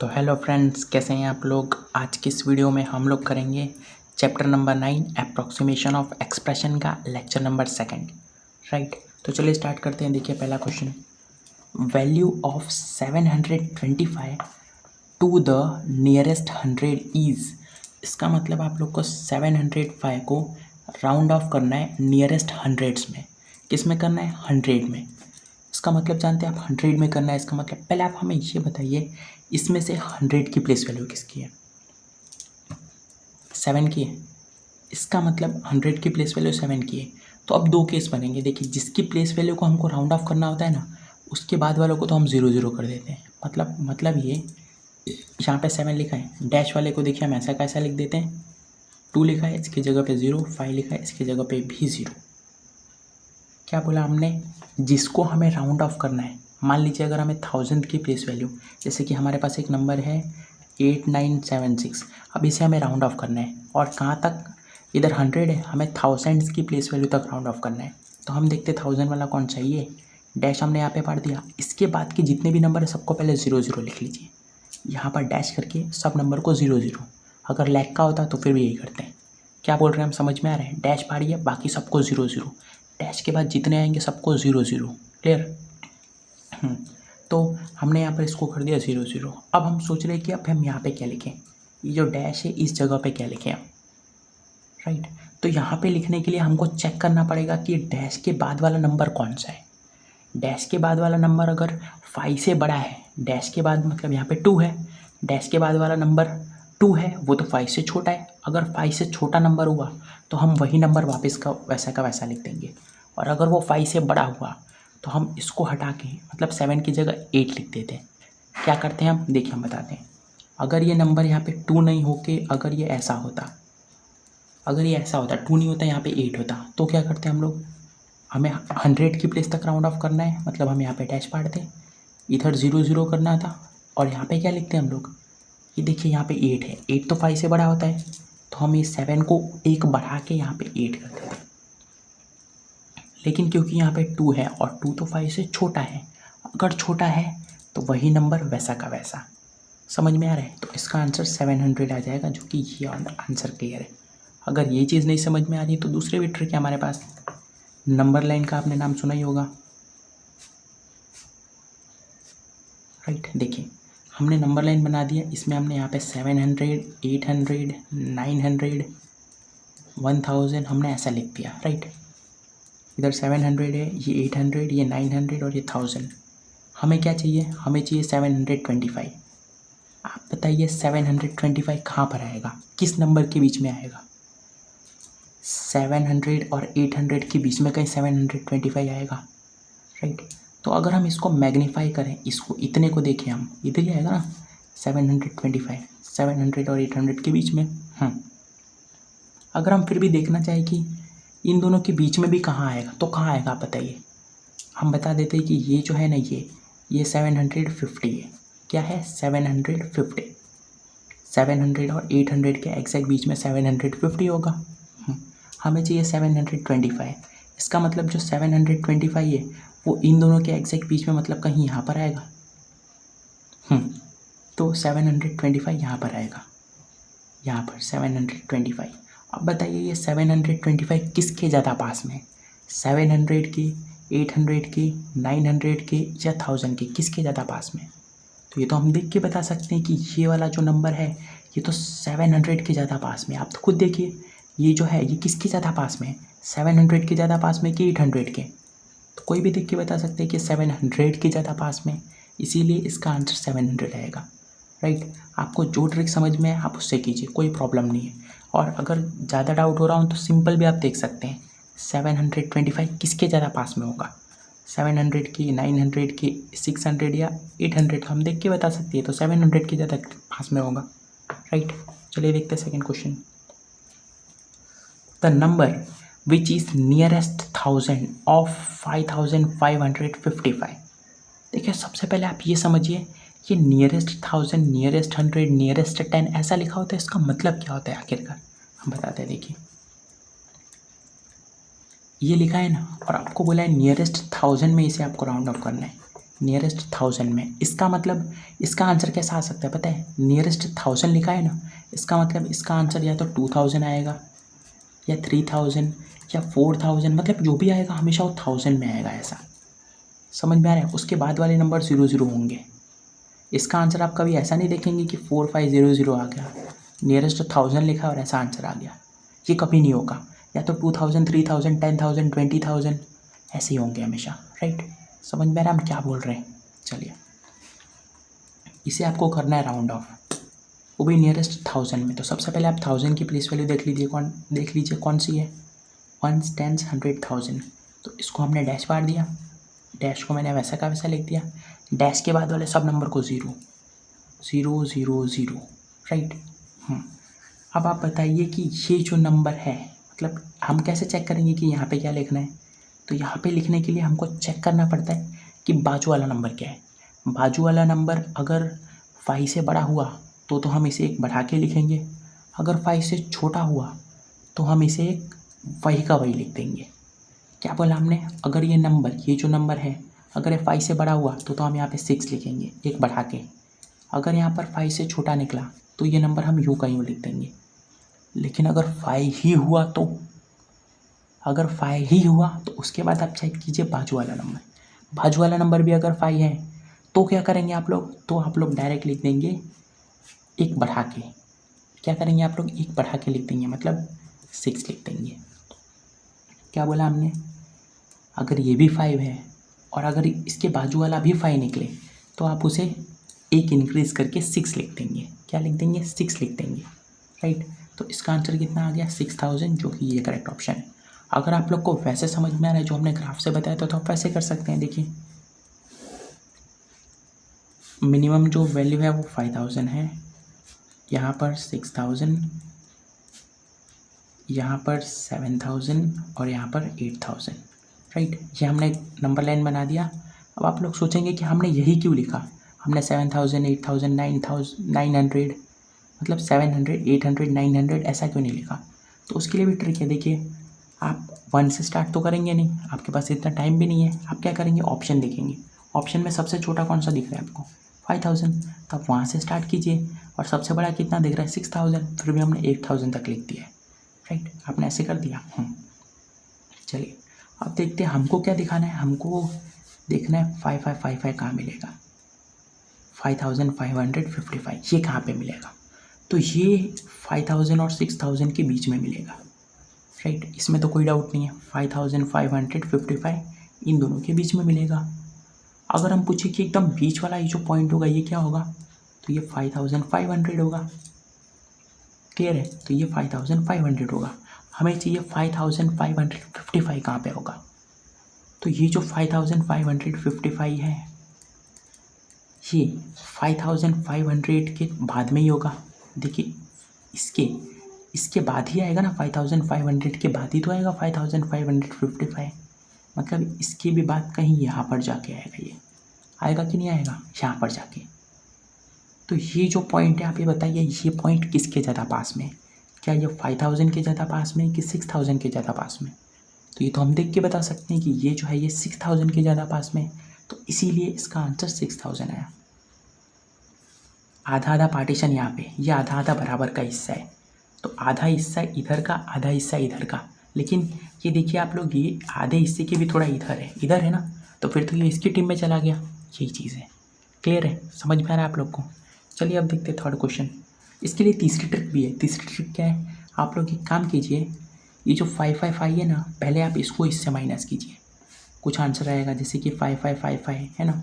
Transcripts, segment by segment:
तो hello friends, कैसे हैं आप लोग। आज की इस वीडियो में हम लोग करेंगे chapter number 9 approximation of expression का लेक्चर नंबर 2। राइट, तो चलिए स्टार्ट करते हैं। देखिए पहला question, value of 725 to the nearest 100 is. इसका मतलब आप लोग को 705 को राउंड ऑफ करना है नियरेस्ट हंड्रेड्स में। किस में करना है? 100 में। इसका मतलब जानते हैं आप, 100 में करना है। इसका मतलब पहले आप हमें ये बताइए, इसमें से 100 की प्लेस वैल्यू किसकी है? 7 की है। इसका मतलब 100 की प्लेस वैल्यू 7 की है। तो अब दो केस बनेंगे। देखिए, जिसकी प्लेस वैल्यू को हमको राउंड ऑफ करना होता है ना, उसके बाद वालों को तो हम 0 0 कर देते हैं। मतलब ये यहाँ पे 7 लिखा है, डैश वाले को देखिए हम ऐसा कैसा लिख देते हैं, 2 लिखा है इसकी जगह पे 0, 5 लिखा है इसकी जगह पे भी 0। क्या बोला हमने? जिसको हमें राउंड ऑफ करना है। मान लीजिए अगर हमें 1000 की प्लेस वैल्यू, जैसे कि हमारे पास एक नंबर है 8976, अब इसे हमें राउंड ऑफ करना है। और कहाँ तक? इधर 100 है, हमें 1000 की प्लेस वैल्यू तक राउंड ऑफ करना है। तो हम देखते 1000 वाला कौन सा, ये डैश हमने यहाँ पे पढ़ दिया। इसके बाद के जितने भी नंबर है सबको पहले 0 0 लिख लीजिए। यहाँ पर डैश करके सब नंबर को 0 0। अगर लैक का होता तो फिर भी यही करते हैं। क्या बोल रहे हैं हम, समझ में आ रहे हैं? डैश पढ़िए, बाकी सबको 0 0। डैश के बाद जितने आएंगे सबको 0 0। क्लियर? तो हमने यहाँ पर इसको कर दिया 0 0। अब हम सोच रहे हैं कि अब हम यहाँ पे क्या लिखें। ये जो डैश है इस जगह पे क्या लिखें हम? राइट, तो यहाँ पे लिखने के लिए हमको चेक करना पड़ेगा कि डैश के बाद वाला नंबर कौन सा है। डैश के बाद वाला नंबर अगर 5 से बड़ा है, डैश के बाद मतलब यहाँ पे 2 है, डैश के बाद वाला नंबर 2 है, वो तो 5 से छोटा है। अगर 5 से छोटा नंबर हुआ तो हम वही नंबर वापस का वैसा लिख देंगे। और अगर वो 5 से बड़ा हुआ तो हम इसको हटा के मतलब 7 की जगह 8 लिख देते हैं। क्या करते हैं हम, देखिए हम बताते हैं। अगर ये नंबर यहाँ पे 2 नहीं होके अगर ये ऐसा होता, अगर ये ऐसा होता 2 नहीं होता यहाँ पे 8 होता, तो क्या करते हैं हम लोग? हमें 100 की प्लेस तक राउंड ऑफ करना है, मतलब हम यहाँ पे डैश पाड़ते, इधर 0 0 करना था। और यहाँ पे क्या लिखते हैं हम लोग? ये देखिए यहाँ पे 8 है, 8 तो 5 से बड़ा होता है, तो हम ये 7 को एक बढ़ा के यहाँ पे 8 कर देते हैं। लेकिन क्योंकि यहाँ पे 2 है और 2 तो 5 से छोटा है, अगर छोटा है तो वही नंबर वैसा का वैसा। समझ में आ रहा है? तो इसका आंसर 700 आ जाएगा, जो कि ये आंसर क्लियर है। अगर ये चीज़ नहीं समझ में आ रही है तो दूसरे भी ट्रिक है हमारे पास। नंबर लाइन का आपने नाम सुना ही होगा। राइट, देखिए हमने नंबर लाइन बना दिया। इसमें हमने यहाँ पे 700, 800, 900, 1000 हमने ऐसा लिख दिया। राइट, इधर 700 है, ये 800, ये 900 और ये 1000। हमें क्या चाहिए? हमें चाहिए 725। आप बताइए 725 कहाँ पर आएगा, किस नंबर के बीच में आएगा? 700 और 800 के बीच में कहीं 725 आएगा। राइट, तो अगर हम इसको मैग्नीफाई करें, इसको इतने को देखें हम, इधर ही आएगा ना 725, 700 और 800 के बीच में। अगर हम फिर भी देखना चाहें कि इन दोनों के बीच में भी कहाँ आएगा, तो कहाँ आएगा आप बताइए। हम बता देते हैं कि ये जो है ना, ये 750 है। क्या है? 750। 700 और 800 के एग्जैक्ट बीच में 750 होगा। हमें चाहिए 725। इसका मतलब जो 725 है वो इन दोनों के एग्जैक्ट बीच में मतलब कहीं यहाँ पर आएगा। तो 725 यहाँ पर आएगा, यहाँ पर 725। अब बताइए ये 725 किसके ज़्यादा पास में है? 700 के, 800 के, 900 के या 1000 के, किसके ज़्यादा पास में? तो ये तो हम देख के बता सकते हैं कि ये वाला जो नंबर है ये तो 700 के ज़्यादा पास में। आप तो खुद देखिए ये जो है ये किसके ज़्यादा पास में है? 700 के ज़्यादा पास में कि 800 के? तो कोई भी देख के बता सकते हैं कि 700 के ज़्यादा पास में, इसीलिए इसका आंसर 700 आएगा। राइट, आपको जो ट्रिक समझ में है आप उससे कीजिए, कोई प्रॉब्लम नहीं है। और अगर ज़्यादा डाउट हो रहा हो तो सिंपल भी आप देख सकते हैं, 725 किसके ज़्यादा पास में होगा? 700 की, 900 की, 600 या 800? हम देख के बता सकते हैं, तो 700 के ज़्यादा पास में होगा। राइट, चलिए देखते हैं second question. The number which is nearest 1000 of 5555। देखिए सबसे पहले आप ये समझिए, ये नियरेस्ट 1000, नियरेस्ट 100, नियरेस्ट 10 ऐसा लिखा होता है, इसका मतलब क्या होता है आखिरकार हम बताते हैं। देखिए ये लिखा है ना, और आपको बोला है नियरेस्ट 1000 में इसे आपको राउंड ऑफ करना है। नियरेस्ट 1000 में। इसका मतलब इसका आंसर कैसा आ सकता है पता है, नियरेस्ट 1000 लिखा है ना, इसका मतलब इसका आंसर या तो 2000 आएगा या 3000 या 4000, मतलब जो भी आएगा हमेशा वो 1000 में आएगा, ऐसा समझ में आ रहा है। उसके बाद वाले नंबर 00 होंगे। इसका आंसर आप कभी ऐसा नहीं देखेंगे कि 4500 आ गया, नियरेस्ट 1000 लिखा और ऐसा आंसर आ गया, ये कभी नहीं होगा। या तो 2000, 3000, 10,000, 20,000 ऐसे ही होंगे हमेशा, राइट। समझ में आ रहा है हम क्या बोल रहे हैं। चलिए, इसे आपको करना है राउंड ऑफ, वो भी नियरेस्ट 1000 में। तो सबसे पहले आप 1000 की प्लेस वैल्यू देख लीजिए कौन सी है, 1s, 10s, 100, 1000। तो इसको हमने डैश मार दिया, डैश को मैंने वैसा का वैसा लिख दिया, डैश के बाद वाले सब नंबर को 0 0 0 0, राइट। अब आप बताइए कि ये जो नंबर है, मतलब हम कैसे चेक करेंगे कि यहाँ पे क्या लिखना है। तो यहाँ पे लिखने के लिए हमको चेक करना पड़ता है कि बाजू वाला नंबर क्या है। बाजू वाला नंबर अगर 5 से बड़ा हुआ तो हम इसे एक बढ़ा के लिखेंगे, अगर 5 से छोटा हुआ तो हम इसे एक वही का वही लिख देंगे। क्या बोला हमने, अगर ये नंबर, ये जो नंबर है अगर ये 5 से बड़ा हुआ तो हम यहाँ पे 6 लिखेंगे एक बढ़ा के। अगर यहाँ पर 5 से छोटा निकला तो ये नंबर हम यूँ का यूँ लिख देंगे। लेकिन अगर 5 ही हुआ तो, अगर 5 ही हुआ तो उसके बाद आप चेक कीजिए बाजू वाला नंबर, बाजू वाला नंबर भी अगर 5 है तो क्या करेंगे आप लोग, तो आप लोग डायरेक्ट लिख देंगे एक बढ़ा के। क्या करेंगे आप लोग, एक बढ़ा के लिख देंगे, मतलब 6 लिख देंगे। क्या बोला हमने, अगर ये भी 5 है और अगर इसके बाजू वाला भी 5 निकले तो आप उसे एक इंक्रीज़ करके 6 लिख देंगे। क्या लिख देंगे, 6 लिख देंगे, राइट। तो इसका आंसर कितना आ गया, 6000, जो कि ये करेक्ट ऑप्शन है। अगर आप लोग को वैसे समझ में आ रहा है जो हमने ग्राफ से बताया था तो आप वैसे कर सकते हैं। देखिए, मिनिमम जो वैल्यू है वो 5000 है, यहाँ पर 6000, यहाँ पर 7000 और यहाँ पर 8000, राइट। ये हमने नंबर लाइन बना दिया। अब आप लोग सोचेंगे कि हमने यही क्यों लिखा, हमने 7000, 8000, 900, मतलब 700, 800, 900 ऐसा क्यों नहीं लिखा। तो उसके लिए भी ट्रिक है। देखिए, आप 1 से स्टार्ट तो करेंगे नहीं, आपके पास इतना टाइम भी नहीं है। आप क्या करेंगे, ऑप्शन देखेंगे, ऑप्शन में सबसे छोटा कौन सा दिख रहा है आपको, 5000, तो आप वहाँ से स्टार्ट कीजिए। और सबसे बड़ा कितना दिख रहा है, 6000, फिर भी हमने 8000 तक लिख दिया है, राइट। आपने ऐसे कर दिया। चलिए, अब देखते हैं हमको क्या दिखाना है। हमको देखना है 5555 कहाँ मिलेगा, 5555, ये कहाँ पे मिलेगा। तो ये 5000 और 6000 के बीच में मिलेगा, राइट। इसमें तो कोई डाउट नहीं है, 5555 इन दोनों के बीच में मिलेगा। अगर हम पूछे कि एकदम बीच वाला ये जो पॉइंट होगा ये क्या होगा, तो ये 5500 होगा। क्लियर है, तो ये 5500 होगा। हमें चाहिए 5555 कहाँ पे होगा। तो ये जो 5555 है ये 5500 के बाद में ही होगा। देखिए, इसके बाद ही आएगा ना, 5500 के बाद ही तो आएगा 5555, मतलब इसके भी बाद कहीं यहाँ पर जाके आएगा। ये आएगा कि नहीं आएगा, यहाँ पर जाके। तो ये जो पॉइंट है आप ये बताइए, ये पॉइंट किसके ज़्यादा पास में, क्या ये 5000 के ज़्यादा पास में कि 6000 के ज़्यादा पास में। तो ये तो हम देख के बता सकते हैं कि ये जो है ये 6000 के ज़्यादा पास में, तो इसीलिए इसका आंसर 6000 आया। आधा आधा पार्टीशन यहाँ पे, ये आधा आधा बराबर का हिस्सा है, तो आधा हिस्सा इधर का, आधा हिस्सा इधर का। लेकिन ये देखिए आप लोग, ये आधे हिस्से के भी थोड़ा इधर है ना, तो फिर तो ये इसकी टीम में चला गया। यही चीज़ है। क्लियर है, समझ में आ रहा है आप लोग को। चलिए अब देखते हैं थर्ड क्वेश्चन। इसके लिए तीसरी ट्रिक भी है। तीसरी ट्रिक क्या है, आप लोग एक काम कीजिए, ये जो 555 है ना, पहले आप इसको इससे माइनस कीजिए, कुछ आंसर आएगा। जैसे कि 5555 है ना,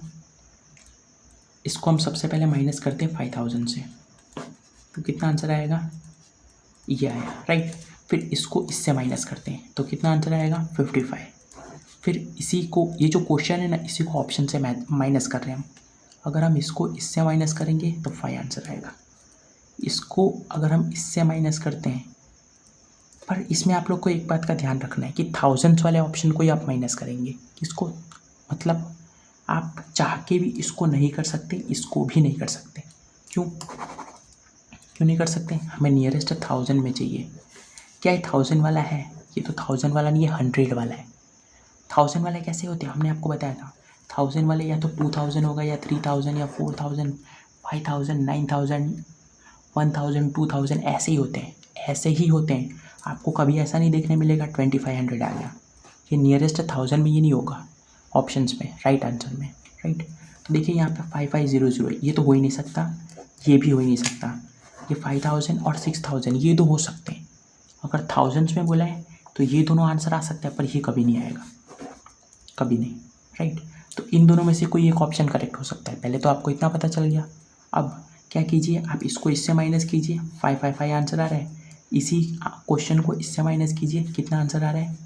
इसको हम सबसे पहले माइनस करते हैं 5000 से, तो कितना आंसर आएगा, ये आया, राइट। फिर इसको इससे माइनस करते हैं तो कितना आंसर आएगा, 55। फिर इसी को, ये जो क्वेश्चन है ना, इसी को ऑप्शन से माइनस कर रहे हैं हम। अगर हम इसको इससे माइनस करेंगे तो 5 आंसर आएगा। इसको अगर हम इससे माइनस करते हैं, पर इसमें आप लोग को एक बात का ध्यान रखना है कि थाउजेंड्स वाले ऑप्शन को ही आप माइनस करेंगे। इसको मतलब आप चाह के भी इसको नहीं कर सकते, इसको भी नहीं कर सकते। क्यों नहीं कर सकते, हमें नियरेस्ट 1000 में चाहिए। क्या ये 1000 वाला है, ये तो 1000 वाला नहीं है, 100 वाला है। 1000 वाला कैसे होते हैं, हमने आपको बताया था 1000 वाले या तो 2000 होगा या 3000 या 4000 5000 9000 1000 2000 ऐसे ही होते हैं, ऐसे ही होते हैं। आपको कभी ऐसा नहीं देखने मिलेगा 2500 आ गया। ये नियरेस्ट 1000 में ये नहीं होगा ऑप्शंस में, राइट आंसर में, राइट। तो देखिए यहाँ पे 5500 ये तो हो ही नहीं सकता, ये भी हो ही नहीं सकता। ये 5000 और 6000 ये तो हो सकते हैं। अगर थाउजेंड्स में बोला है तो ये दोनों आंसर आ सकते हैं, पर ये कभी नहीं आएगा, कभी नहीं, राइट। तो इन दोनों में से कोई एक ऑप्शन करेक्ट हो सकता है। पहले तो आपको इतना पता चल गया। अब क्या कीजिए, आप इसको इससे माइनस कीजिए, 555 आंसर आ रहा है। इसी क्वेश्चन को इससे माइनस कीजिए, कितना आंसर आ रहा है,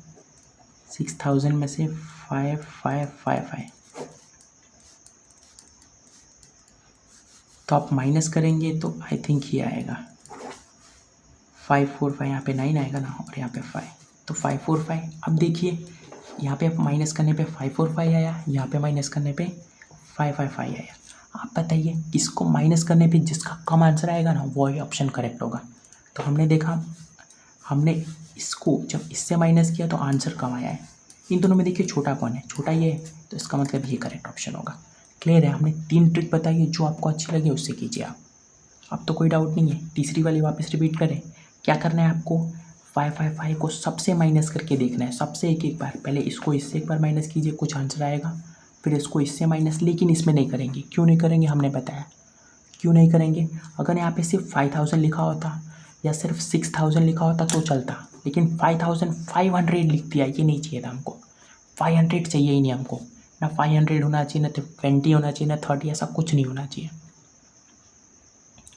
6000 में से 5555। तो आप माइनस करेंगे तो आई थिंक ये आएगा 545, यहाँ पे 9 आएगा ना, और यहाँ पे 5, तो 545। अब देखिए यहाँ पे माइनस करने पे 545 आया, यहाँ पे माइनस करने पे 555 आया। आप बताइए इसको माइनस करने पे जिसका कम आंसर आएगा ना वही ऑप्शन करेक्ट होगा। तो हमने देखा, हमने इसको जब इससे माइनस किया तो आंसर कम आया है। इन दोनों में देखिए छोटा कौन है, छोटा ये है, तो इसका मतलब ये करेक्ट ऑप्शन होगा। क्लियर है। हमने 3 ट्रिक बताई है, जो आपको अच्छी लगे उससे कीजिए आप। अब तो कोई डाउट नहीं है। तीसरी वाली वापस रिपीट करें। क्या करना है आपको, 555 को सबसे माइनस करके देखना है, सबसे एक बार। पहले इसको इससे एक बार माइनस कीजिए, कुछ आंसर आएगा, फिर इसको इससे माइनस, लेकिन इसमें नहीं करेंगे। क्यों नहीं करेंगे, हमने बताया क्यों नहीं करेंगे। अगर यहाँ पे सिर्फ 5000 लिखा होता या सिर्फ 6000 लिखा होता तो चलता, लेकिन 5500 लिख दिया, ये नहीं चाहिए था हमको। 500 चाहिए ही नहीं हमको, ना 500 होना चाहिए, ना 20 होना चाहिए, ना 30, ऐसा कुछ नहीं होना चाहिए,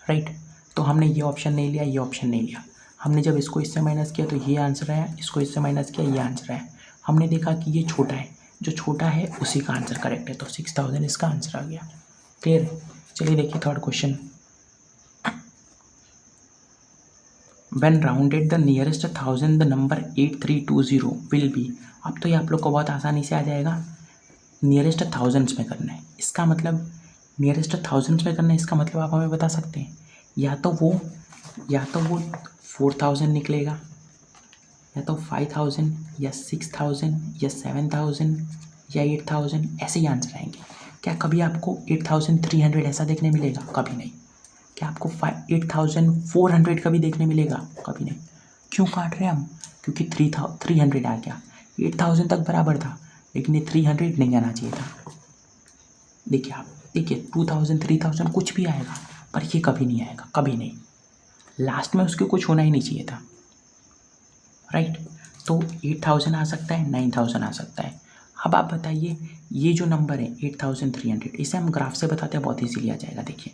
राइट। तो हमने ये ऑप्शन नहीं लिया, ये ऑप्शन नहीं लिया। हमने जब इसको इससे माइनस किया तो ये आंसर आया, इसको इससे माइनस किया ये आंसर आया। हमने देखा कि ये छोटा है, जो छोटा है उसी का आंसर करेक्ट है, तो 6000 इसका आंसर आ गया। क्लियर है। चलिए देखिए third question. When rounded the nearest 1000 the number 8320 will be। अब तो ये आप लोग को बहुत आसानी से आ जाएगा। नियरेस्ट थाउजेंड्स में करना है, इसका मतलब नियरेस्ट थाउजेंड्स में करना है, इसका मतलब आप हमें बता सकते हैं, या तो वो 4000 निकलेगा, या तो 5000 या 6000 या 7000 या 8000, ऐसे ही आंसर आएंगे। क्या कभी आपको 8300 ऐसा देखने मिलेगा, कभी नहीं। क्या आपको 8400 कभी देखने मिलेगा, कभी नहीं। क्यों काट रहे हैं हम, क्योंकि 300 आ गया, 8000 तक बराबर था, लेकिन ये 300 नहीं आना चाहिए था। देखिए आप, देखिए 2000 3000 कुछ भी आएगा, पर ये कभी नहीं आएगा, कभी नहीं। लास्ट में उसके कुछ होना ही नहीं चाहिए था, राइट। तो 8000 आ सकता है, 9000 आ सकता है। अब आप बताइए, ये जो नंबर है 8300, इसे हम ग्राफ से बताते हैं, बहुत ईजीली आ जाएगा। देखिए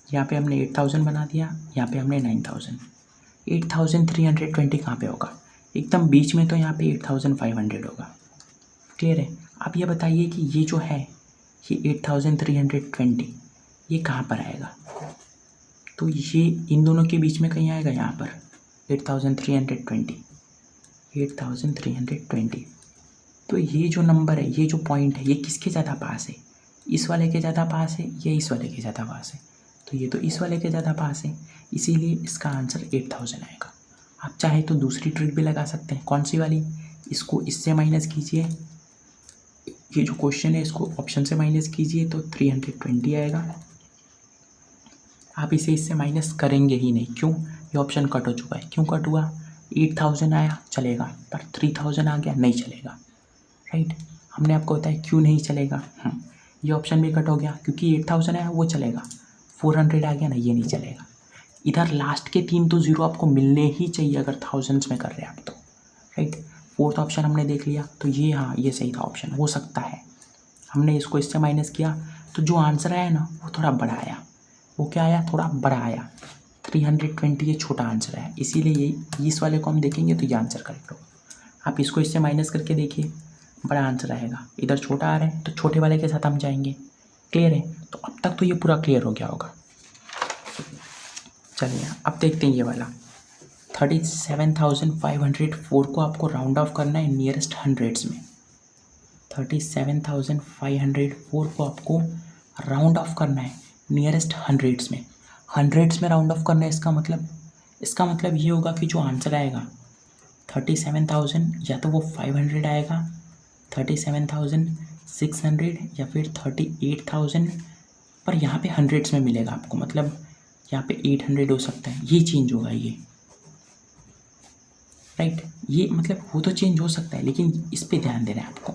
यहाँ पे हमने 8000 बना दिया, यहाँ पे हमने 9000। 8320 कहाँ पे होगा, एकदम बीच में, तो यहाँ पे 8500 होगा। क्लियर है। अब ये बताइए कि ये जो है ये 8320 ये कहाँ पर आएगा, तो ये इन दोनों के बीच में कहीं आएगा, यहाँ पर 8320। तो ये जो नंबर है, ये जो पॉइंट है, ये किसके ज़्यादा पास है, इस वाले के ज़्यादा पास है या इस वाले के ज़्यादा पास है, तो ये तो इस वाले के ज़्यादा पास है, इसीलिए इसका आंसर 8000 आएगा। आप चाहे तो दूसरी ट्रिक भी लगा सकते हैं। कौन सी वाली, इसको इससे माइनस कीजिए, ये जो क्वेश्चन है इसको ऑप्शन से माइनस कीजिए तो 320 आएगा। आप इसे इससे माइनस करेंगे ही नहीं, क्यों, ये ऑप्शन कट हो चुका है। क्यों कट हुआ, 8000 आया चलेगा, पर 3000 आ गया नहीं चलेगा, राइट। हमने आपको बताया क्यों नहीं चलेगा। ये ऑप्शन भी कट हो गया, क्योंकि 8000 आया वो चलेगा, 400 आ गया ना, ये नहीं चलेगा। इधर लास्ट के 3 तो जीरो आपको मिलने ही चाहिए अगर थाउजेंड्स में कर रहे हैं आप तो, राइट। फोर्थ ऑप्शन हमने देख लिया, तो ये, हाँ ये सही था ऑप्शन, हो सकता है। हमने इसको इससे माइनस किया तो जो आंसर आया ना वो थोड़ा बड़ा आया। वो क्या आया, थोड़ा बड़ा आया। 320 ये छोटा आंसर है, इसीलिए ये इस वाले को हम देखेंगे तो ये आंसर करेक्ट होगा। आप इसको इससे माइनस करके देखिए, बड़ा आंसर आएगा। इधर छोटा आ रहा है तो छोटे वाले के साथ हम जाएंगे। क्लियर है। तो अब तक तो ये पूरा क्लियर हो गया होगा। चलिए अब देखते हैं ये वाला 37,504 को आपको राउंड ऑफ करना है नियरेस्ट हंड्रेड्स में। 37,504 को आपको राउंड ऑफ करना है नियरेस्ट हंड्रेड्स में। हंड्रेड्स में राउंड ऑफ करना है, इसका मतलब ये होगा कि जो आंसर आएगा 37,000 या तो वो 500 आएगा, 37,000 600 या फिर 38,000, पर यहाँ पे हंड्रेड्स में मिलेगा आपको, मतलब यहाँ पे 800 हो सकता है, ये चेंज होगा ये, राइट। ये मतलब वो तो चेंज हो सकता है, लेकिन इस पे ध्यान देना है आपको,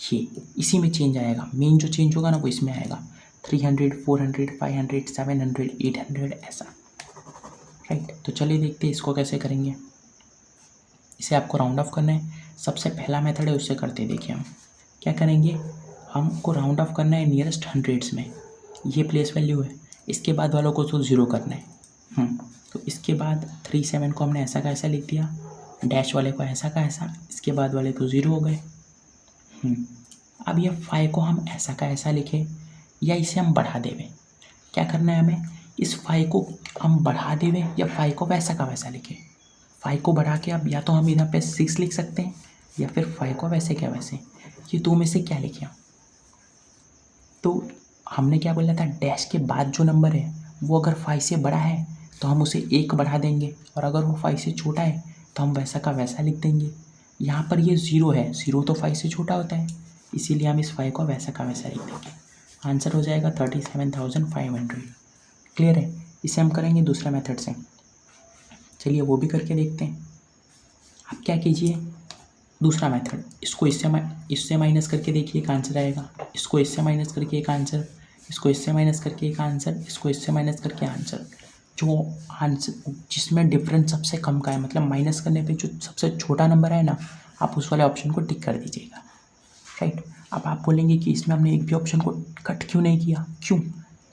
ये इसी में चेंज आएगा, मेन जो चेंज होगा ना वो इसमें आएगा, 300, 400, 500, 700, 800 ऐसा, राइट। तो चलिए देखते हैं इसको कैसे करेंगे। इसे आपको राउंड ऑफ करना है, सबसे पहला मेथड है उससे करते हैं। देखिए हम क्या करेंगे, हमको राउंड ऑफ करना है नियरेस्ट हंड्रेड्स में, ये प्लेस वैल्यू है, इसके बाद वालों को तो ज़ीरो करना है। तो इसके बाद 37 को हमने ऐसा का ऐसा लिख दिया, डैश वाले को ऐसा का ऐसा, इसके बाद वाले तो ज़ीरो हो गए। अब ये 5 को हम ऐसा का ऐसा लिखें या इसे हम बढ़ा देवें, क्या करना है हमें, इस 5 को हम बढ़ा देवें या 5 को वैसा का वैसा लिखें। 5 को बढ़ा के अब या तो हम इधर पे 6 लिख सकते हैं या फिर 5 को वैसे क्या वैसे, ये दो में से क्या लिखें। तो हमने क्या बोला था, डैश के बाद जो नंबर है वो अगर 5 से बड़ा है तो हम उसे 1 बढ़ा देंगे, और अगर वो 5 से छोटा है तो हम वैसा का वैसा लिख देंगे। यहाँ पर ये 0 है, 0 तो 5 से छोटा होता है, इसीलिए हम इस 5 को वैसा का वैसा लिख देंगे। आंसर हो जाएगा 37,500। क्लियर है। इसे हम करेंगे दूसरा मेथड से, चलिए वो भी करके देखते हैं। आप क्या कीजिए, दूसरा मेथड, इसको इससे माइनस करके देखिए एक आंसर आएगा, इसको इससे माइनस करके एक आंसर, इसको इससे माइनस करके एक आंसर, इसको इससे माइनस करके आंसर। जो आंसर जिसमें डिफरेंस सबसे कम का है, मतलब माइनस करने पे जो सबसे छोटा नंबर है ना, आप उस वाले ऑप्शन को टिक कर दीजिएगा, राइट। अब आप बोलेंगे कि इसमें हमने एक भी ऑप्शन को कट क्यों नहीं किया, क्यों,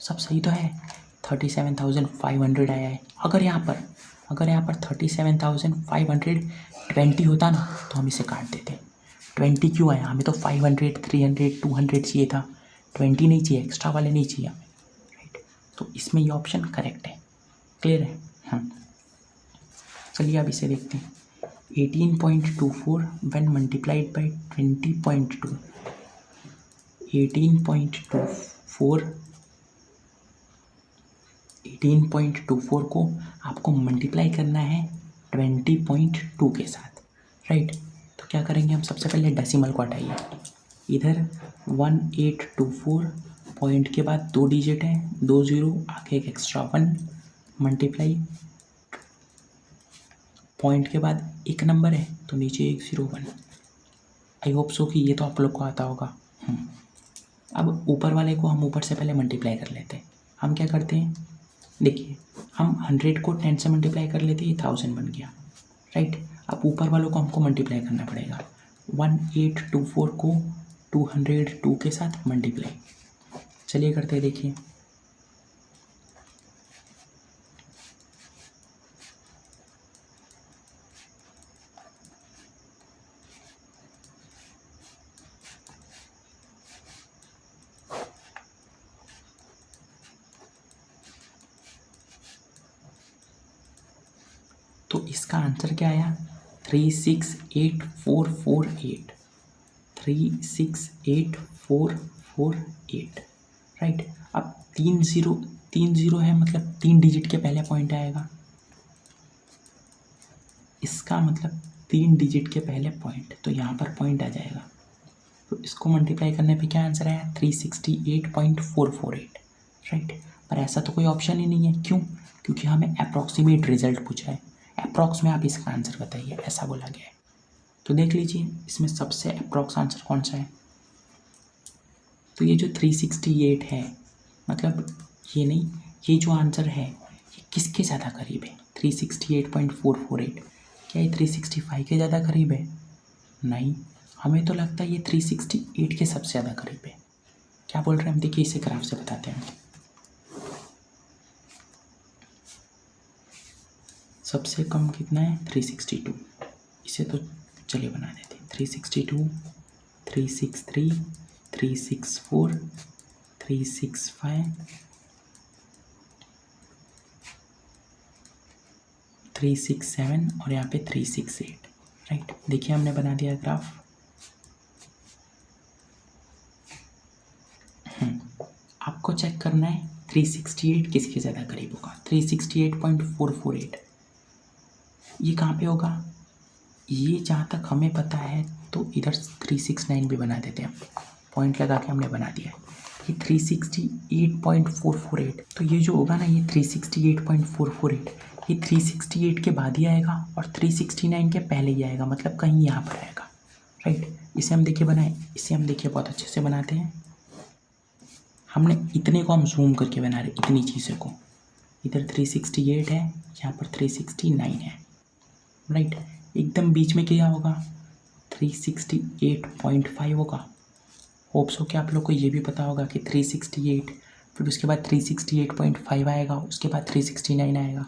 सब सही तो है, 37,500 आया है। अगर यहाँ पर 37,520 होता ना तो हम इसे काट देते। 20 क्यों आया, हमें तो 500, 300, 200 चाहिए था, 20 नहीं चाहिए, एक्स्ट्रा वाले नहीं चाहिए हमें, राइट। तो इसमें ये ऑप्शन करेक्ट है। क्लियर है। चलिए अब इसे देखते हैं। 18.24 व्हेन मल्टीप्लाइड बाई 20.2, 18.24 को आपको मल्टीप्लाई करना है 20.2 के साथ, राइट। तो क्या करेंगे हम, सबसे पहले डेसिमल को हटाइए, इधर 1824, पॉइंट के बाद 2 डिजिट है, 2 0, आगे एक एक्स्ट्रा 1, मल्टीप्लाई, पॉइंट के बाद एक नंबर है तो नीचे एक 01। आई होप सो कि ये तो आप लोग को आता होगा। अब ऊपर वाले को हम ऊपर से पहले मल्टीप्लाई कर लेते हैं। हम क्या करते हैं, देखिए हम 100 को 10 से मल्टीप्लाई कर लेते हैं, 1000 बन गया, राइट। अब ऊपर वालों को हमको मल्टीप्लाई करना पड़ेगा, 1824 को 202 के साथ मल्टीप्लाई। चलिए करते हैं, देखिए तो इसका आंसर क्या आया, 368,448, 368,448, राइट। अब 3 0 है, मतलब 3 डिजिट के पहले पॉइंट आएगा, इसका मतलब 3 डिजिट के पहले पॉइंट, तो यहाँ पर पॉइंट आ जाएगा। तो इसको मल्टीप्लाई करने पे क्या आंसर आया, 368.448, राइट। पर ऐसा तो कोई ऑप्शन ही नहीं है, क्यों, क्योंकि हमें अप्रॉक्सीमेट रिजल्ट पूछा है, अप्रॉक्स में आप इसका आंसर बताइए, ऐसा बोला गया है। तो देख लीजिए इसमें सबसे अप्रॉक्स आंसर कौन सा है, तो ये जो 368 है, मतलब ये नहीं, ये जो आंसर है ये किसके ज़्यादा करीब है, 368.448, क्या ये 365 के ज़्यादा करीब है, नहीं, हमें तो लगता है ये 368 के सबसे ज़्यादा करीब है। क्या बोल रहे हैं हम, देखिए इसे ग्राफ से बताते हैं। सबसे कम कितना है, 362, इसे तो चलिए बना देते हैं, 362, 363, 364, 365, 367 और यहाँ पे 368, राइट। देखिए हमने बना दिया ग्राफ। आपको चेक करना है 368 किसके ज़्यादा करीब होगा, 368.448, ये कहाँ पे होगा, ये जहाँ तक हमें पता है तो इधर 369 भी बना देते हैं, पॉइंट लगा के हमने बना दिया। ये 368.448, तो ये जो होगा ना ये 368.448, ये 368 के बाद ही आएगा और 369 के पहले ही आएगा, मतलब कहीं यहाँ पर आएगा, राइट। इसे हम देखिए बनाए, इसे हम देखिए बहुत अच्छे से बनाते हैं। हमने इतने को हम जूम करके बना रहे, इतनी चीज़ों को। इधर 368 है, यहाँ पर 369 है, राइट। एकदम बीच में क्या होगा, 368.5 होगा। होप्स हो कि आप लोग को ये भी पता होगा कि 368, फिर उसके बाद 368.5 आएगा, उसके बाद 369 आएगा,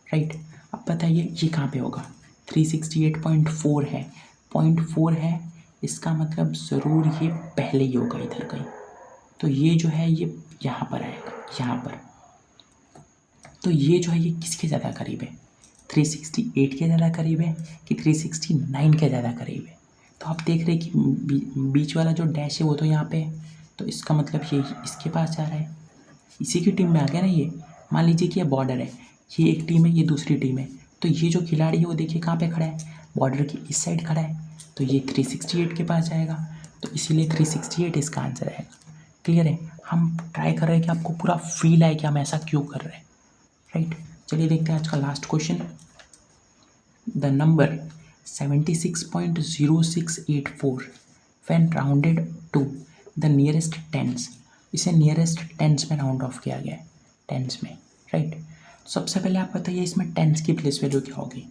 राइट। अब बताइए ये कहाँ पे होगा, 368.4 है, 0.4 है, इसका मतलब ज़रूर ये पहले ही होगा इधर कहीं। तो ये जो है ये यहाँ पर आएगा, यहाँ पर। तो ये जो है ये किसके ज़्यादा करीब है, 368 के ज़्यादा करीब है कि 369 के ज़्यादा करीब है। तो आप देख रहे हैं कि बीच वाला जो डैश है वो तो यहाँ पे है, तो इसका मतलब ये इसके पास जा रहा है, इसी की टीम में आ गया ना ये। मान लीजिए कि ये बॉर्डर है, ये एक टीम है, ये दूसरी टीम है, तो ये जो खिलाड़ी है वो देखिए कहाँ पे खड़ा है, बॉर्डर की इस साइड खड़ा है, तो ये 368 के पास जाएगा, तो इसीलिए 368 इसका आंसर आएगा। क्लियर है। हम ट्राई कर रहे हैं कि आपको पूरा फील आए कि हम ऐसा क्यों कर रहे हैं, राइट। चलिए देखते हैं आज का last question. The number 76.0684 when rounded to the nearest tens, इसे नियरेस्ट टेंस में राउंड ऑफ किया गया है, टेंस में, राइट। सबसे पहले आप बताइए इसमें टेंस की प्लेस वैल्यू क्या होगी।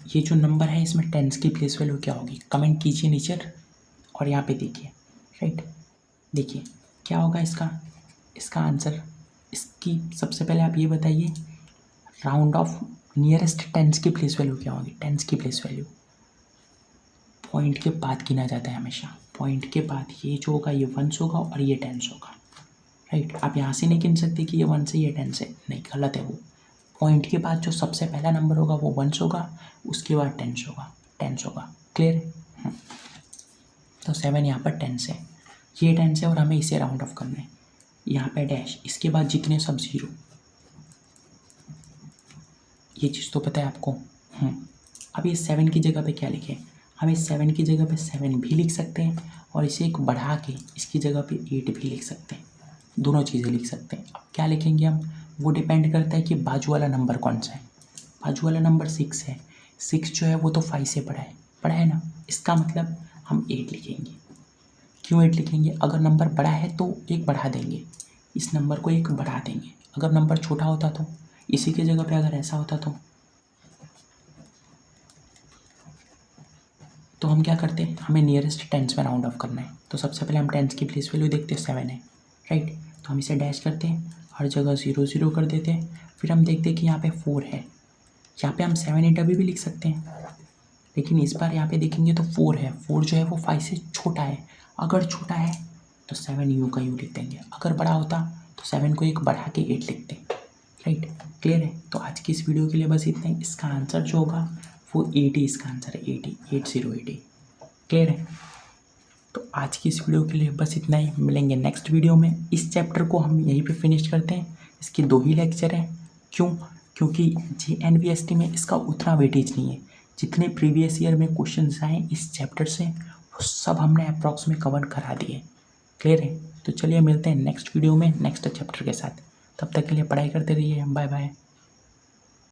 ये जो नंबर है इसमें टेंस की प्लेस वैल्यू क्या होगी, कमेंट कीजिए नीचे और यहाँ पे देखिए, राइट। देखिए क्या होगा इसका आंसर। इसकी सबसे पहले आप ये बताइए राउंड ऑफ नियरेस्ट टेंस की प्लेस वैल्यू क्या होगी। टेंस की प्लेस वैल्यू पॉइंट के बाद गिना जाता है हमेशा, पॉइंट के बाद ये जो होगा ये 1 होगा और ये 10 होगा, राइट। आप यहाँ से नहीं गिन सकते कि ये 1 से ये 10 से, नहीं, गलत है वो। पॉइंट के बाद जो सबसे पहला नंबर होगा वो 1 होगा, उसके बाद 10 होगा, 10 होगा। क्लियर है। तो 7 यहाँ पर 10 है, ये 10 है और हमें इसे राउंड ऑफ करना है। यहाँ पे डैश, इसके बाद जितने सब 0, ये चीज़ तो पता है आपको। अब ये 7 की जगह पे क्या लिखें, हम इस 7 की जगह पे 7 भी लिख सकते हैं और इसे एक बढ़ा के इसकी जगह पे 8 भी लिख सकते हैं, दोनों चीज़ें लिख सकते हैं। अब क्या लिखेंगे हम, वो डिपेंड करता है कि बाजू वाला नंबर कौन सा है। बाजू वाला नंबर 6 है, 6 जो है वो तो 5 से बड़ा है ना, इसका मतलब हम 8 लिखेंगे। क्यों 8 लिखेंगे, अगर नंबर बड़ा है तो एक बढ़ा देंगे, इस नंबर को एक बढ़ा देंगे। अगर नंबर छोटा होता तो इसी की जगह पे अगर ऐसा होता तो हम क्या करते, हमें नियरेस्ट टेंस में राउंड ऑफ करना है। तो सबसे पहले हम टेंस की प्लेस वैल्यू देखते हैं, 7 है, राइट। तो हम इसे डैश करते हैं, हर जगह 0 0 कर देते हैं। फिर हम देखते हैं कि यहाँ पे 4 है, यहाँ पे हम 7 8 अभी भी लिख सकते हैं, लेकिन इस बार यहाँ पे देखेंगे तो 4 है। 4 जो है वो 5 से छोटा है, अगर छोटा है तो 7 यू का यू लिख देंगे, अगर बड़ा होता तो 7 को एक बढ़ा के 8 लिखते, राइट। क्लियर है। तो आज की इस वीडियो के लिए बस इतना ही। इसका आंसर जो होगा वो 80, इसका आंसर है 80। क्लियर है। तो आज की इस वीडियो के लिए बस इतना ही, मिलेंगे नेक्स्ट वीडियो में। इस चैप्टर को हम यहीं पे फिनिश करते हैं, इसके 2 ही लेक्चर हैं। क्योंकि JNVST में इसका उतना वेटेज नहीं है। जितने प्रीवियस ईयर में क्वेश्चंस आए इस चैप्टर से वो सब हमने अप्रॉक्स में कवर करा दिए। क्लियर है। तो चलिए मिलते हैं नेक्स्ट वीडियो में नेक्स्ट चैप्टर के साथ। तब तक के लिए पढ़ाई करते रहिए। Bye bye.